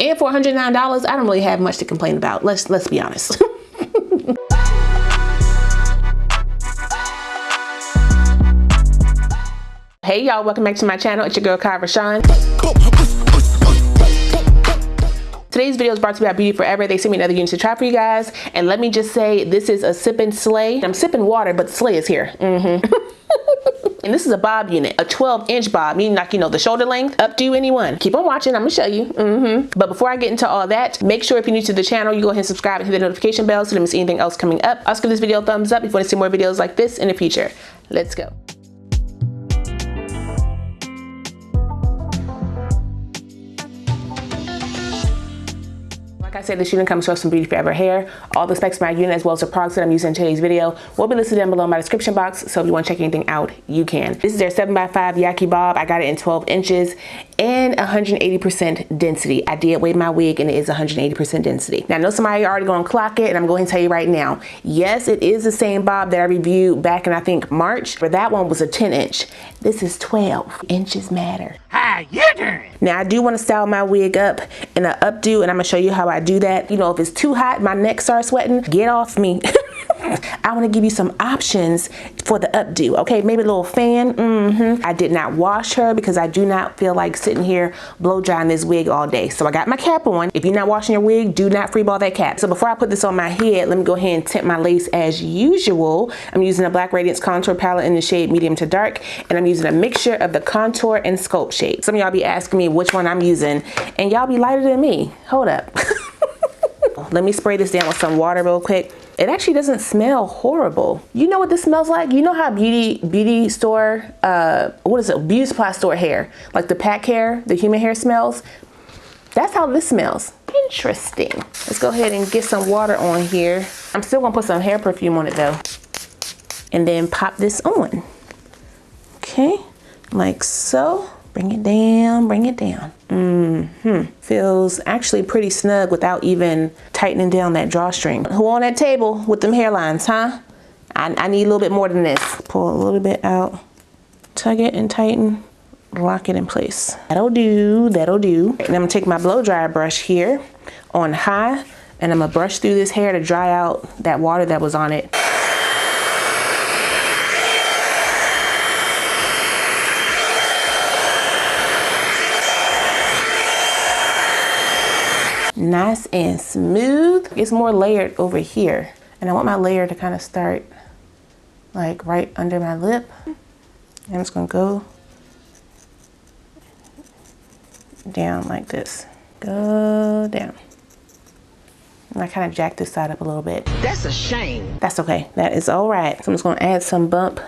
And for $109, I don't really have much to complain about. Let's be honest. Hey y'all, welcome back to my channel. It's your girl Kie RaShon. Today's video is brought to you by BeautyForever. They sent me another unit to try for you guys. And let me just say, this is a sip and slay. I'm sipping water, but slay is here. And this is a bob unit, a 12-inch bob, meaning like, you know, the shoulder length, up to anyone. Keep on watching, I'm gonna show you. But before I get into all that, make sure if you're new to the channel, you go ahead and subscribe and hit the notification bell so you don't miss anything else coming up. Also give this video a thumbs up if you want to see more videos like this in the future. Let's go. Like I said, this unit comes from BeautyForever hair. All the specs of my unit as well as the products that I'm using in today's video will be listed down below in my description box, so if you want to check anything out, you can. This is their 7x5 Yaki bob. I got it in 12 inches and 180% density. I did weigh my wig and it is 180% density. Now I know somebody already gonna clock it, and I'm going to tell you right now, yes, it is the same bob that I reviewed back in I think March, but that one was a 10-inch. This is 12. Inches matter. How you doing? Now I do want to style my wig up in an updo, and I'm gonna show you how I do that. You know, if it's too hot, my neck starts sweating, get off me. I want to give you some options for the updo. Okay, maybe a little fan. I did not wash her because I do not feel like sitting here blow drying this wig all day. So I got my cap on. If you're not washing your wig, do not freeball that cap. So before I put this on my head, let me go ahead and tint my lace as usual. I'm using a Black Radiance contour palette in the shade medium to dark, and I'm using a mixture of the contour and sculpt shade. Some of y'all be asking me which one I'm using, and y'all be lighter than me. Hold up. Let me spray this down with some water real quick. It actually doesn't smell horrible. You know what this smells like? You know how beauty store, what is it? Beauty supply store hair, like the pack hair, the human hair smells. That's how this smells. Interesting. Let's go ahead and get some water on here. I'm still gonna put some hair perfume on it though. And then pop this on. Okay, like so. Bring it down, bring it down. Feels actually pretty snug without even tightening down that drawstring. Who on that table with them hairlines, huh? I need a little bit more than this. Pull a little bit out, tug it and tighten, lock it in place. That'll do, that'll do. And I'm gonna take my blow dryer brush here on high, and I'm gonna brush through this hair to dry out that water that was on it. Nice and smooth. It's more layered over here, and I want my layer to kind of start like right under my lip. I'm just gonna go down like this. Go down. And I kind of jack this side up a little bit. That's a shame. That's okay. That is all right. So I'm just gonna add some bump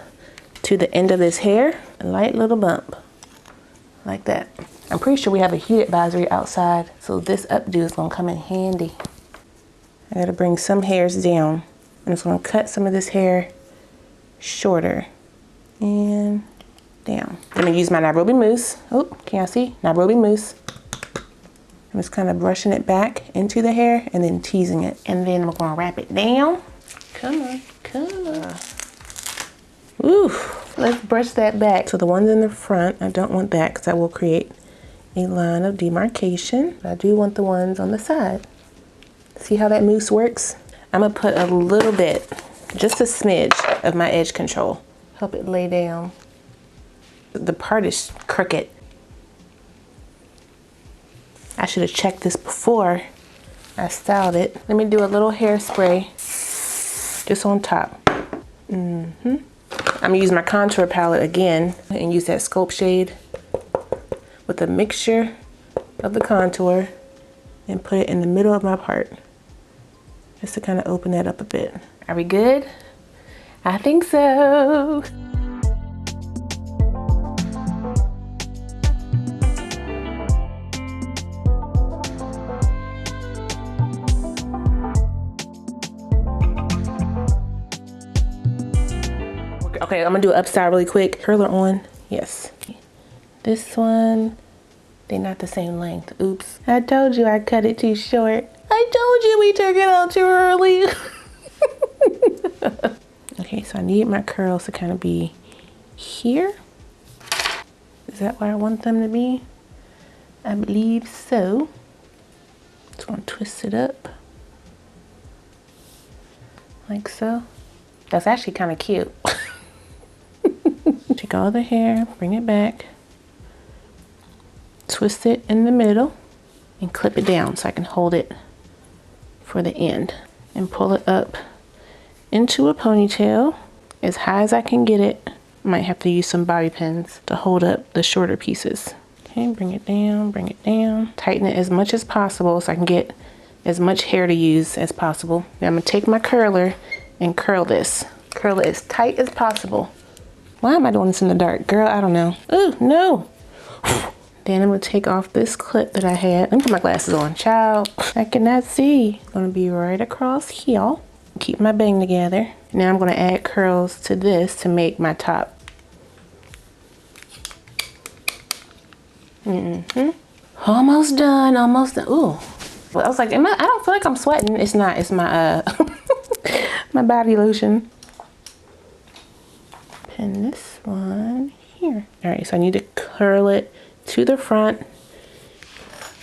to the end of this hair. A light little bump like that. I'm pretty sure we have a heat advisory outside, so this updo is gonna come in handy. I gotta bring some hairs down. I'm just gonna cut some of this hair shorter and down. I'm gonna use my Nairobi Mousse. Oh, can y'all see? Nairobi Mousse. I'm just kind of brushing it back into the hair and then teasing it. And then I'm gonna wrap it down. Come on, come on. Ooh, let's brush that back. So the ones in the front, I don't want that because that will create a line of demarcation. I do want the ones on the side. See how that mousse works? I'm gonna put a little bit, just a smidge of my edge control. Help it lay down. The part is crooked. I should have checked this before I styled it. Let me do a little hairspray just on top. I'm gonna use my contour palette again and use that sculpt shade with a mixture of the contour and put it in the middle of my part just to kind of open that up a bit. Are we good? I think so. Okay, I'm gonna do an upstyle really quick. Curler on, yes. This one, they're not the same length. Oops. I told you I cut it too short. I told you we took it out too early. Okay, so I need my curls to kind of be here. Is that where I want them to be? I believe so. gonna twist it up like so. That's actually kind of cute. Take all the hair, bring it back, twist it in the middle, and clip it down so I can hold it for the end. And pull it up into a ponytail as high as I can get it. Might have to use some bobby pins to hold up the shorter pieces. Okay, bring it down, bring it down. Tighten it as much as possible so I can get as much hair to use as possible. Now I'm gonna take my curler and curl this. Curl it as tight as possible. Why am I doing this in the dark? Girl, I don't know. Ooh, no. Then I'm gonna take off this clip that I had. Let me put my glasses on. Child, I cannot see. Gonna be right across here. Keep my bang together. Now I'm gonna add curls to this to make my top. Almost done, almost done. Ooh. Well, I was like, I don't feel like I'm sweating. It's not, it's my, my body lotion. Pin this one here. All right, so I need to curl it to the front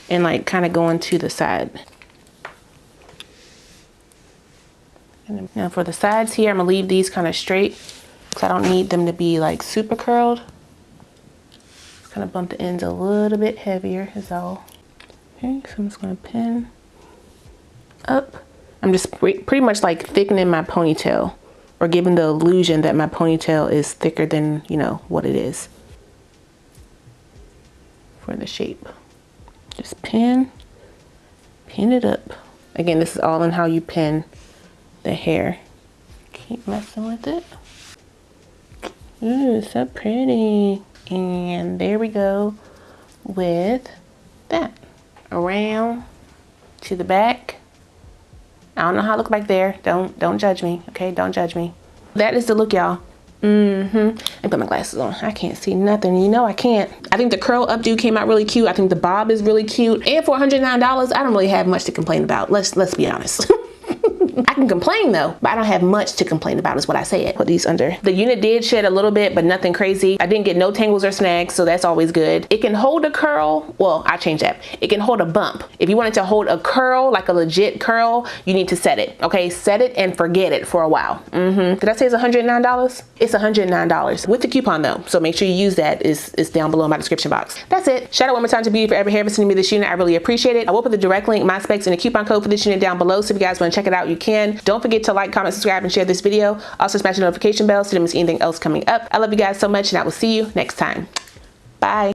and like kind of going to the side. And now for the sides here, I'm gonna leave these kind of straight because I don't need them to be like super curled. Just kind of bump the ends a little bit heavier is all. Okay, so I'm just gonna pin up. I'm just pretty much like thickening my ponytail or giving the illusion that my ponytail is thicker than, you know, what it is for the shape. Just pin it up. Again, this is all in how you pin the hair. Keep messing with it. Ooh, so pretty. And there we go with that. Around to the back. I don't know how I look like there. Don't judge me, okay? Don't judge me. That is the look, y'all. And put my glasses on. I can't see nothing. You know I can't. I think the curl updo came out really cute. I think the bob is really cute. And for $109, I don't really have much to complain about. Let's be honest. I can complain though, but I don't have much to complain about is what I said. Put these under. The unit did shed a little bit, but nothing crazy. I didn't get no tangles or snags, so that's always good. It can hold a curl. Well, I changed that. It can hold a bump. If you wanted to hold a curl, like a legit curl, you need to set it, okay? Set it and forget it for a while. Did I say it's $109? It's $109 with the coupon though, so make sure you use that. It's down below in my description box. That's it. Shout out one more time to BeautyForever Hair for sending me this unit. I really appreciate it. I will put the direct link, my specs, and the coupon code for this unit down below, so if you guys want to check it out, you can. Don't forget to like, comment, subscribe, and share this video. Also smash the notification bell so you don't miss anything else coming up. I love you guys so much, and I will see you next time. Bye.